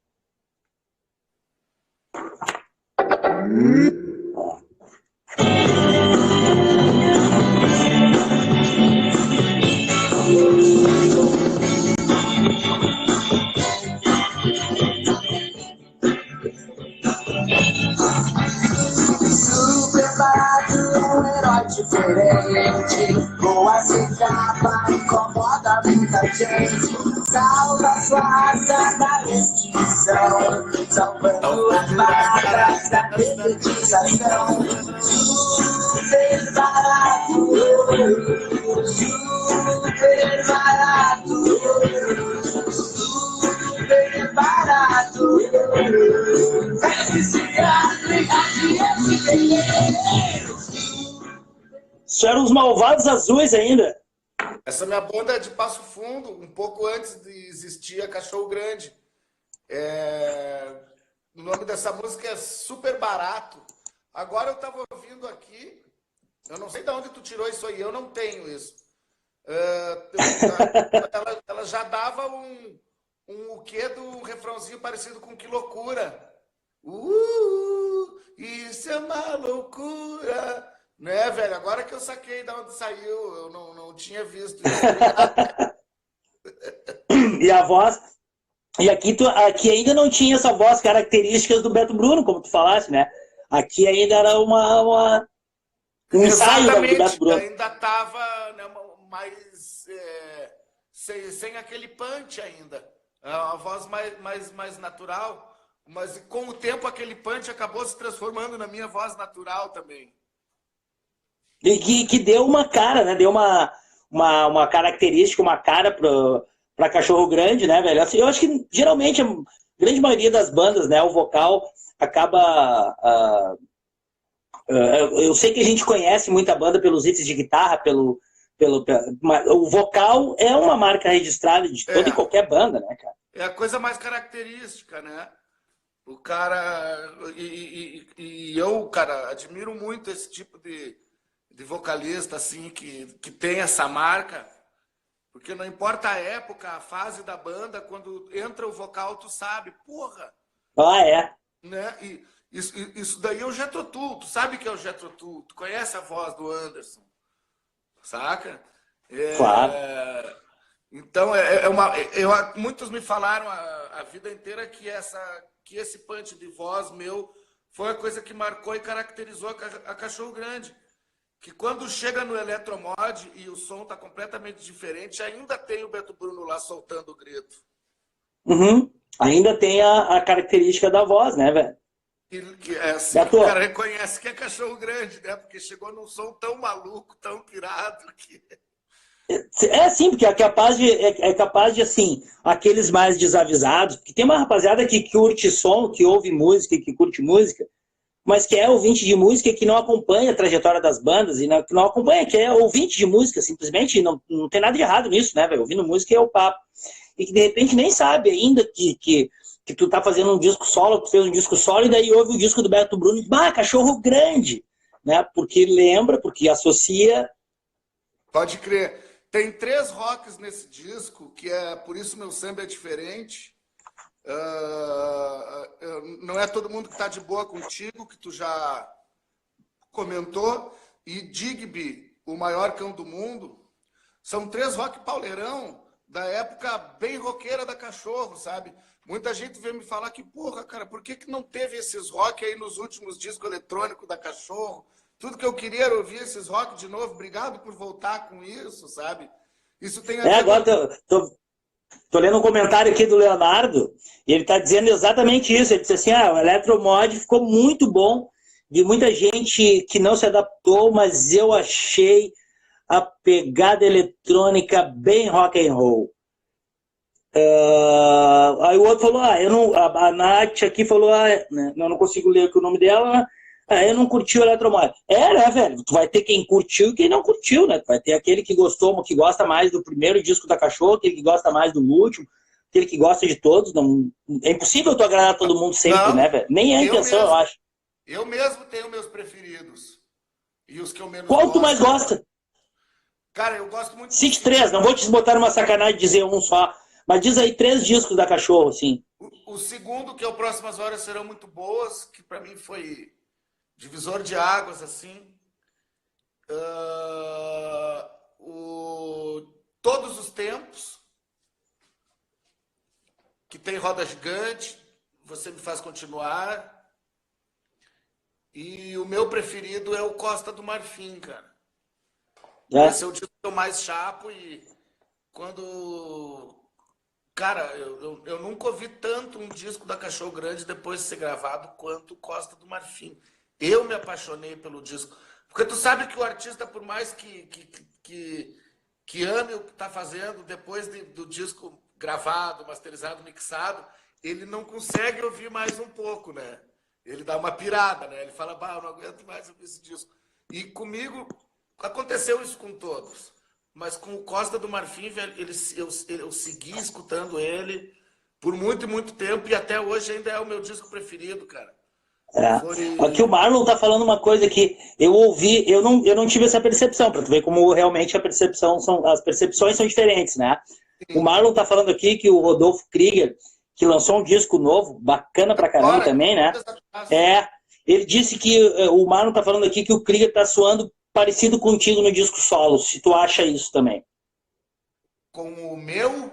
Super barato é um herói diferente. Boa sem capa, incomoda muita gente. Salva sua raça da extinção, salvando as baratas da dedetização. Super barato, super barato, super barato. Isso eram os Malvados Azuis ainda. Essa minha banda é de Passo Fundo, um pouco antes de existir a Cachorro Grande. O nome dessa música é Super Barato. Agora eu estava ouvindo aqui, eu não sei de onde tu tirou isso aí, eu não tenho isso. Ela já dava o quê do refrãozinho parecido com Que Loucura. Isso é uma loucura. Né, velho? Agora que eu saquei de onde saiu, eu não tinha visto isso. E a voz... E aqui ainda não tinha essa voz característica do Beto Bruno, como tu falaste, né? Aqui ainda era um ensaio do Beto Bruno. Ainda estava, né, mais... sem aquele punch ainda. A voz mais natural. Mas com o tempo aquele punch acabou se transformando na minha voz natural também. E que deu uma cara, né? Deu uma característica, uma cara para Cachorro Grande, né, velho? Assim, eu acho que geralmente a grande maioria das bandas, né, o vocal acaba... eu sei que a gente conhece muita banda pelos hits de guitarra, o vocal é uma marca registrada de toda e qualquer banda, né, cara? É a coisa mais característica, né? O cara... E eu, cara, admiro muito esse tipo de vocalista, assim, que tem essa marca, porque não importa a época, a fase da banda, quando entra o vocal, tu sabe, porra, Ah, é. né? E isso daí é o Jethro Tull, tu sabe que é o Jethro Tull, tu conhece a voz do Anderson, saca? Claro. Então, muitos me falaram a vida inteira que esse punch de voz meu foi a coisa que marcou e caracterizou a Cachorro Grande. Que quando chega no Eletromod e o som tá completamente diferente, ainda tem o Beto Bruno lá soltando o grito. Uhum. Ainda tem a característica da voz, né, velho? Que é assim que Beto, o cara reconhece que é Cachorro Grande, né? Porque chegou num som tão maluco, tão pirado que... é sim, porque é capaz de, assim, aqueles mais desavisados, porque tem uma rapaziada que curte som, que ouve música, que curte música, mas que é ouvinte de música e que não acompanha a trajetória das bandas, e que não acompanha, que é ouvinte de música, simplesmente, não tem nada de errado nisso, né, velho? Ouvindo música é o papo. E que de repente nem sabe ainda que tu tá fazendo um disco solo, tu fez um disco solo, e daí ouve o disco do Beto Bruno e Cachorro Grande, né? Porque lembra, porque associa. Pode crer. Tem 3 rocks nesse disco, que é Por Isso Meu Samba é Diferente. Não é todo mundo que tá de boa contigo, que tu já comentou. E Digby, O Maior Cão do Mundo. São 3 rock pauleirão da época bem roqueira da Cachorro, sabe? Muita gente veio me falar que, porra, cara, por que não teve esses rock aí nos últimos discos eletrônicos da Cachorro? Tudo que eu queria era ouvir esses rock de novo. Obrigado por voltar com isso, sabe? Isso tem a ver Agora tô lendo um comentário aqui do Leonardo, e ele tá dizendo exatamente isso. Ele disse assim, o Eletromod ficou muito bom, de muita gente que não se adaptou, mas eu achei a pegada eletrônica bem rock and roll. Aí o outro falou, a Nath aqui falou, né, eu não consigo ler aqui o nome dela, eu não curti o Eletromod. Né, velho? Tu vai ter quem curtiu e quem não curtiu, né? Tu vai ter aquele que gostou, que gosta mais do primeiro disco da Cachorro, aquele que gosta mais do último, aquele que gosta de todos. Não, é impossível tu agradar todo mundo sempre, Não, né, velho? Nem é a intenção, eu acho. Eu mesmo tenho meus preferidos. E os que eu menos Qual gosto. tu mais gosta? Cara, eu gosto muito... Cite 3, não vou te botar numa sacanagem de dizer um só, mas diz aí 3 discos da Cachorro, assim. O segundo, que é o Próximas Horas Serão Muito Boas, que pra mim foi divisor de águas, assim. Todos os Tempos, que tem Roda Gigante, Você Me Faz Continuar. E o meu preferido é o Costa do Marfim, cara. Esse é o disco que eu mais chapo e quando... Cara, eu nunca ouvi tanto um disco da Cachorro Grande depois de ser gravado quanto Costa do Marfim. Eu me apaixonei pelo disco. Porque tu sabe que o artista, por mais que ame o que tá fazendo, depois do disco gravado, masterizado, mixado, ele não consegue ouvir mais um pouco, né? Ele dá uma pirada, né? Ele fala, eu não aguento mais ouvir esse disco. E comigo aconteceu isso com todos. Mas com o Costa do Marfim, velho, eu segui escutando ele por muito e muito tempo e até hoje ainda é o meu disco preferido, cara. Aqui o Marlon tá falando uma coisa que eu ouvi, eu não tive essa percepção, pra tu ver como realmente as percepções são diferentes, né? Sim. O Marlon tá falando aqui que o Rodolfo Krieger, que lançou um disco novo, bacana pra caramba também, né? Ele disse que, o Marlon tá falando aqui que o Krieger tá soando parecido contigo no disco solo, se tu acha isso também. Com o meu?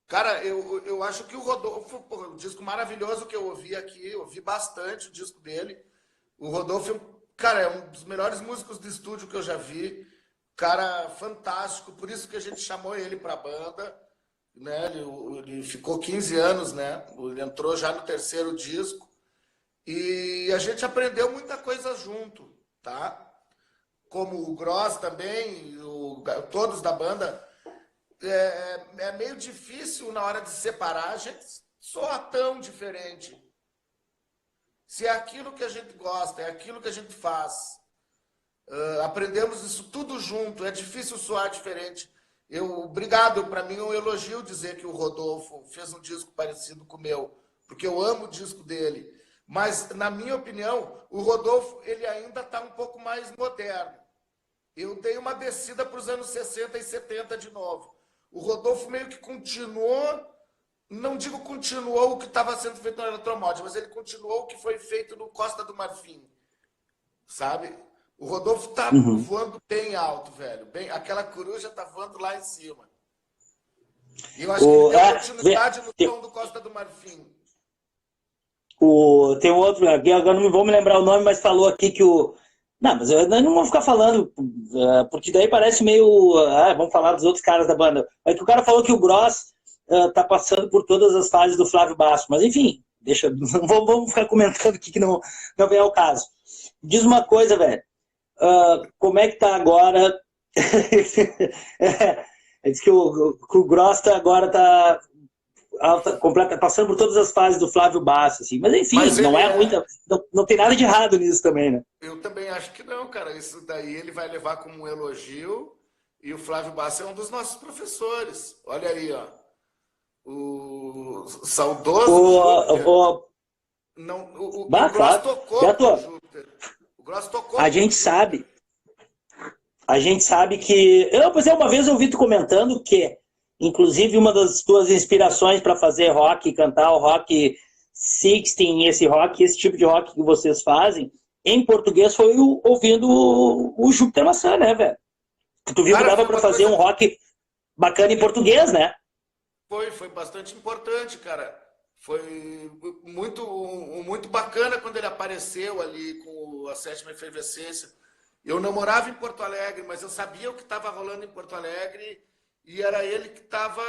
Cara, eu acho que o Rodolfo, um disco maravilhoso que eu ouvi aqui, eu ouvi bastante o disco dele. O Rodolfo, cara, é um dos melhores músicos de estúdio que eu já vi. Cara, fantástico, por isso que a gente chamou ele pra banda, né? Ele ficou 15 anos, né? Ele entrou já no 3º disco. E a gente aprendeu muita coisa junto, tá? Como o Gross também, todos da banda. É meio difícil na hora de separar, a gente soa tão diferente. Se é aquilo que a gente gosta, é aquilo que a gente faz. Aprendemos isso tudo junto, é difícil soar diferente. Obrigado, para mim é um elogio dizer que o Rodolfo fez um disco parecido com o meu, porque eu amo o disco dele. Mas, na minha opinião, o Rodolfo ele ainda está um pouco mais moderno. Eu dei uma descida para os anos 60 e 70 de novo. O Rodolfo meio que continuou, não digo continuou o que estava sendo feito no Eletromod, mas ele continuou o que foi feito no Costa do Marfim, sabe? O Rodolfo tá voando bem alto, velho. Bem, aquela coruja tá voando lá em cima. E eu acho que ele tem continuidade no tom do Costa do Marfim. Tem outro, agora não vou me lembrar o nome, mas falou aqui que o... Não, mas eu não vou ficar falando, porque daí parece meio... vamos falar dos outros caras da banda. Mas que o cara falou que o Gross tá passando por todas as fases do Flávio Basso. Mas enfim, deixa, não vamos ficar comentando aqui que não vem ao caso. Diz uma coisa, velho. Como é que tá agora? Diz que o Gross agora tá passando por todas as fases do Flávio Basso, assim. Mas enfim, não é muita, não tem nada de errado nisso também, né? Eu também acho que não, cara. Isso daí ele vai levar como um elogio. E o Flávio Basso é um dos nossos professores. Olha aí, ó. O saudoso o Gross tocou com o Júpiter. O Gross tocou. A gente sabe que... uma vez eu ouvi tu comentando que, inclusive, uma das tuas inspirações para fazer rock, cantar o rock 16, esse tipo de rock que vocês fazem, em português, foi ouvindo o Júpiter Maçã, né, velho? Tu viu que dava para fazer um rock bacana em português, né? Foi bastante importante, cara. Foi muito bacana quando ele apareceu ali com a Sétima Efervescência. Eu não morava em Porto Alegre, mas eu sabia o que estava rolando em Porto Alegre e era ele que estava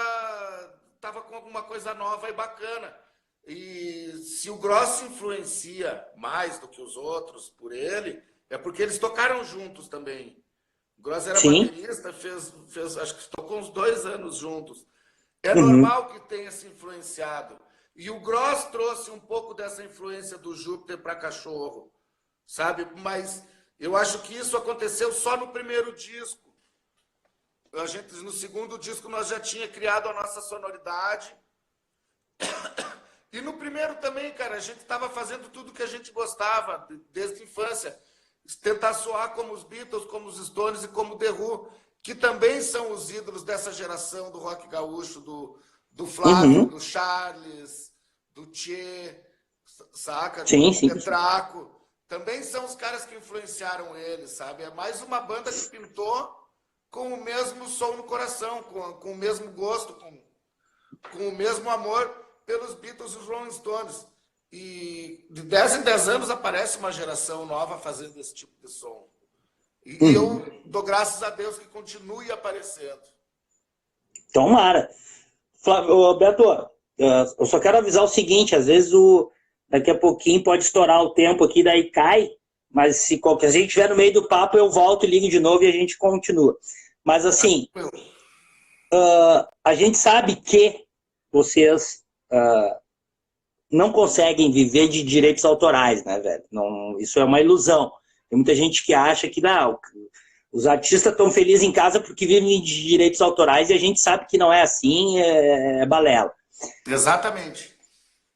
com alguma coisa nova e bacana. E se o Gross influencia mais do que os outros por ele, é porque eles tocaram juntos também. O Gross era baterista, acho que tocou uns 2 anos juntos. É normal que tenha se influenciado. E o Gross trouxe um pouco dessa influência do Júpiter para Cachorro, sabe? Mas eu acho que isso aconteceu só no primeiro disco. No segundo disco nós já tinha criado a nossa sonoridade. E no primeiro também, cara, a gente estava fazendo tudo que a gente gostava desde a infância. Tentar soar como os Beatles, como os Stones e como o The Who, que também são os ídolos dessa geração do rock gaúcho, do Flávio, do Charles, do Tchê, saca? Do Petraco. Também são os caras que influenciaram eles, sabe? É mais uma banda que pintou com o mesmo som no coração, com o mesmo gosto, com o mesmo amor pelos Beatles e os Rolling Stones. E de 10 em 10 anos aparece uma geração nova fazendo esse tipo de som. E eu dou graças a Deus que continue aparecendo. Tomara. Beto, eu só quero avisar o seguinte, às vezes daqui a pouquinho pode estourar o tempo aqui, daí cai, mas se a gente estiver no meio do papo, eu volto e ligo de novo e a gente continua. Mas assim, a gente sabe que vocês não conseguem viver de direitos autorais, né, velho? Não, isso é uma ilusão. Tem muita gente que acha que não, os artistas estão felizes em casa porque vivem de direitos autorais e a gente sabe que não é assim, é balela. Exatamente.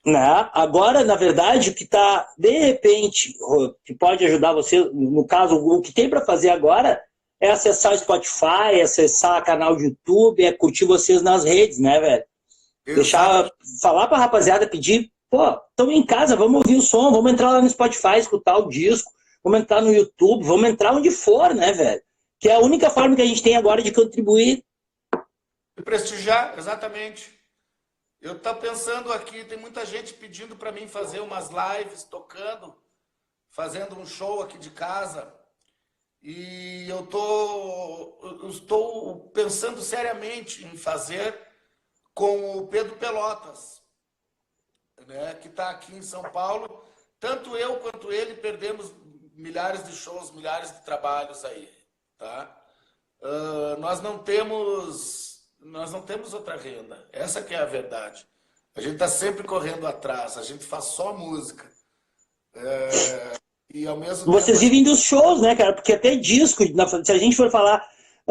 Né? Agora, na verdade, o que está, de repente, que pode ajudar você, no caso, o que tem para fazer agora é acessar o Spotify, acessar o canal de YouTube, é curtir vocês nas redes, né, velho? Falar pra rapaziada, pedir, estão em casa, vamos ouvir o som, vamos entrar lá no Spotify, escutar o disco, vamos entrar no YouTube, vamos entrar onde for, né, velho? Que é a única forma que a gente tem agora de contribuir. E prestigiar, exatamente. Eu tô pensando aqui, tem muita gente pedindo para mim fazer umas lives, tocando, fazendo um show aqui de casa. E eu estou pensando seriamente em fazer com o Pedro Pelotas, né, que está aqui em São Paulo. Tanto eu quanto ele perdemos milhares de shows, milhares de trabalhos aí, tá? Nós não temos outra renda. Essa que é a verdade. A gente está sempre correndo atrás. A gente faz só música. E ao mesmo Vocês tempo... vivem dos shows, né, cara? Porque até disco, se a gente for falar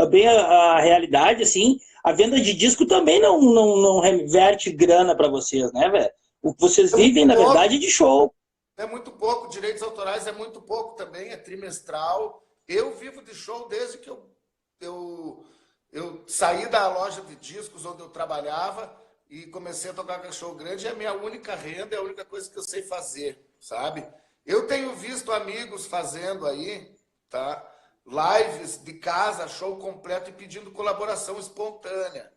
bem a realidade, assim, a venda de disco também não reverte grana para vocês, né, velho? O que vocês vivem, na verdade, é de show. É muito pouco, direitos autorais é muito pouco também, é trimestral. Eu vivo de show desde que eu saí da loja de discos onde eu trabalhava e comecei a tocar cachorro grande. É a minha única renda, é a única coisa que eu sei fazer, sabe? Eu tenho visto amigos fazendo aí, tá? Lives de casa, show completo e pedindo colaboração espontânea,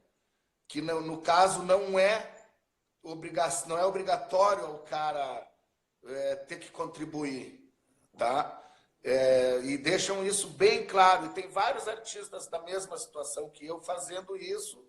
que no caso não é obrigatório o cara ter que contribuir, tá? E deixam isso bem claro. E tem vários artistas da mesma situação que eu fazendo isso.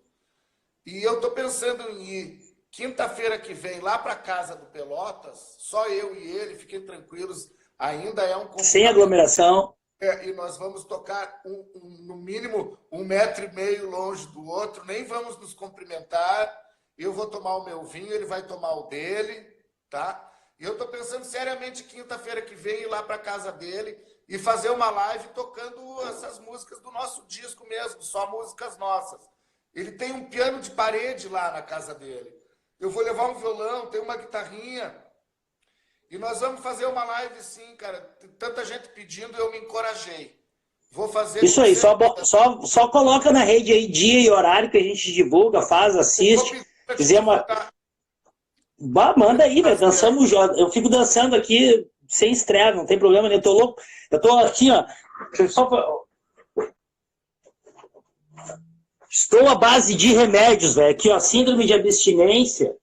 E eu estou pensando em ir quinta-feira que vem lá para casa do Pelotas, só eu e ele, fiquem tranquilos, ainda é um sem aglomeração. E nós vamos tocar no mínimo 1,5 metro longe do outro, nem vamos nos cumprimentar. Eu vou tomar o meu vinho, ele vai tomar o dele, tá? E eu estou pensando seriamente quinta-feira que vem ir lá para casa dele e fazer uma live tocando essas músicas do nosso disco mesmo, só músicas nossas. Ele tem um piano de parede lá na casa dele. Eu vou levar um violão, tem uma guitarrinha. E nós vamos fazer uma live sim, cara. Tem tanta gente pedindo, eu me encorajei. Vou fazer... Isso aí, só coloca na rede aí dia e horário que a gente divulga, faz, assiste. Fizemos uma... Manda aí, velho. Dançamos. Eu fico dançando aqui sem estresse, não tem problema nenhum. Eu tô louco. Eu tô aqui, ó. Estou à base de remédios, velho. Aqui, ó. Síndrome de abstinência.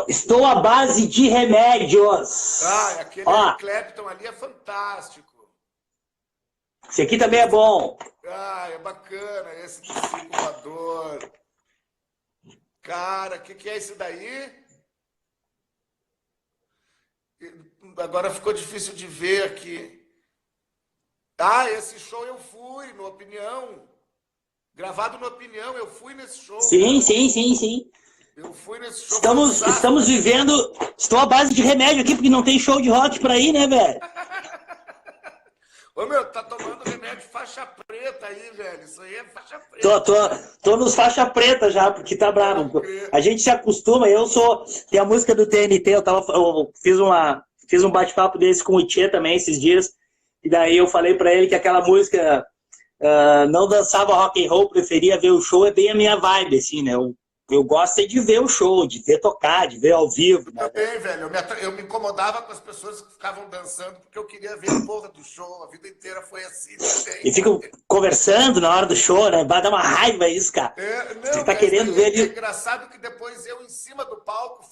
Estou à base de remédios. Aquele Clapton ali é fantástico. Esse aqui também é bom. É bacana. Esse do circulador. Cara, o que é esse daí? Agora ficou difícil de ver aqui. Esse show eu fui, no Opinião. Gravado no Opinião, eu fui nesse show. Sim. Eu fui nesse show. Estamos vivendo... Estou à base de remédio aqui, porque não tem show de rock por aí, né, velho? Ô, meu, tá tomando remédio faixa preta aí, velho. Isso aí é faixa preta. Tô nos faixa preta já, porque tá bravo. A gente se acostuma, tem a música do TNT, eu fiz um bate-papo desse com o Tchê também esses dias, e daí eu falei pra ele que aquela música não dançava rock and roll, preferia ver o show, é bem a minha vibe, assim, né? Eu gosto de ver o show, de ver tocar, de ver ao vivo. Né? Também, velho. Eu me incomodava com as pessoas que ficavam dançando porque eu queria ver a porra do show. A vida inteira foi assim também. E ficam conversando na hora do show, né? Vai dar uma raiva isso, cara. Você tá querendo ver ali. É engraçado que depois eu, em cima do palco,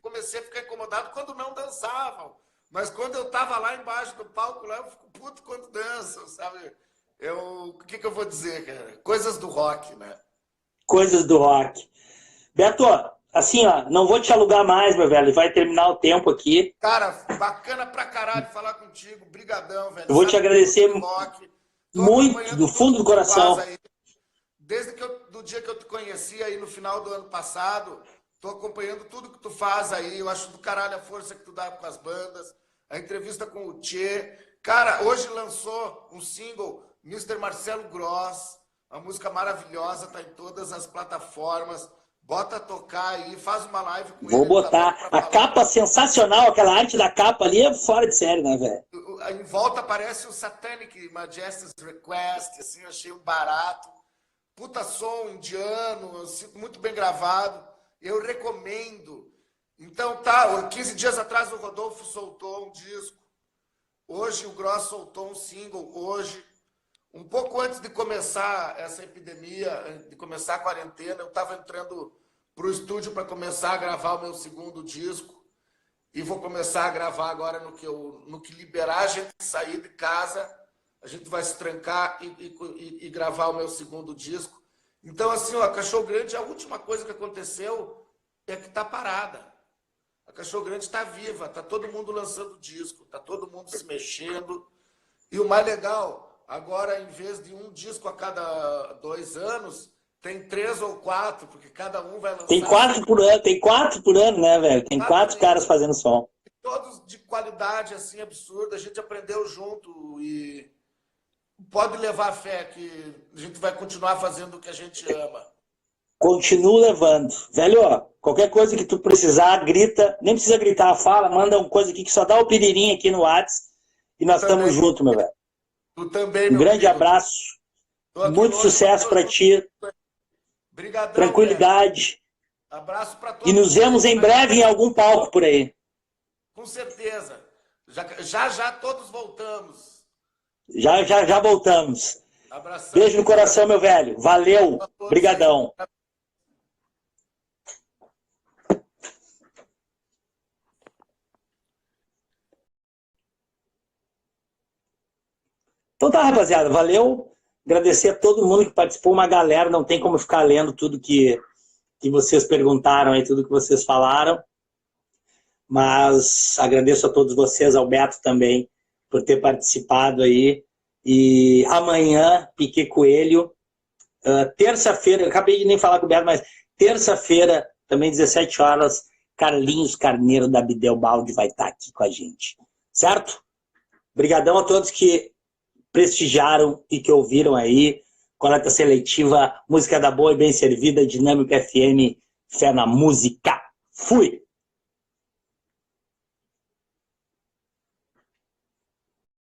comecei a ficar incomodado quando não dançavam. Mas quando eu tava lá embaixo do palco, lá eu fico puto quando dançam, sabe? O que eu vou dizer, cara? Coisas do rock, né? Coisas do rock. Beto, assim, ó, não vou te alugar mais, meu velho, vai terminar o tempo aqui. Cara, bacana pra caralho falar contigo, brigadão, velho. Eu vou te agradecer muito, do fundo do coração. Desde do dia que eu te conheci aí no final do ano passado, tô acompanhando tudo que tu faz aí, eu acho do caralho a força que tu dá com as bandas, a entrevista com o Tchê. Cara, hoje lançou um single, Mr. Marcelo Gross, uma música maravilhosa, tá em todas as plataformas. Bota a tocar aí, faz uma live com ele. Vou botar. A capa sensacional, aquela arte da capa ali é fora de série, né, velho? Em volta aparece o Satanic Majesty's Request, assim, eu achei um barato. Puta som indiano, muito bem gravado. Eu recomendo. Então tá, 15 dias atrás o Rodolfo soltou um disco. Hoje o Gross soltou um single, hoje. Um pouco antes de começar essa epidemia, de começar a quarentena, eu estava entrando para o estúdio para começar a gravar o meu segundo disco. E vou começar a gravar agora no que liberar a gente sair de casa. A gente vai se trancar e gravar o meu segundo disco. Então, assim, ó, a Cachorro Grande, a última coisa que aconteceu é que está parada. A Cachorro Grande está viva, está todo mundo lançando disco, está todo mundo se mexendo. E o mais legal... Agora, em vez de um disco a cada 2 anos, tem 3 ou 4, porque cada um vai lançar... Tem 4 por ano, né, velho? Tem 4 caras fazendo som. Todos de qualidade, assim, absurda. A gente aprendeu junto e pode levar fé que a gente vai continuar fazendo o que a gente ama. Continuo levando. Velho, ó, qualquer coisa que tu precisar, grita. Nem precisa gritar, fala, manda uma coisa aqui que só dá o piririnho aqui no WhatsApp e nós estamos juntos, meu velho. Tu também, Um meu grande amigo. abraço. Muito sucesso para ti. Obrigadão, tranquilidade. velho. Abraço para todos. E nos vemos em breve em algum palco por aí. Com certeza. Já todos voltamos. Já voltamos. Abração. Beijo no coração, meu velho. Valeu. Obrigadão. Então tá, rapaziada. Valeu. Agradecer a todo mundo que participou. Uma galera. Não tem como ficar lendo tudo que vocês perguntaram aí, tudo que vocês falaram. Mas agradeço a todos vocês, ao Beto também, por ter participado aí. E amanhã, Piquet Coelho. Terça-feira, eu acabei de nem falar com o Beto, mas terça-feira, também 17 horas, Carlinhos Carneiro da Bidel Balde vai estar aqui com a gente. Certo? Obrigadão a todos que prestigiaram e que ouviram aí. Coleta Seletiva, música da boa e bem servida, Dinâmica FM, fé na música. Fui!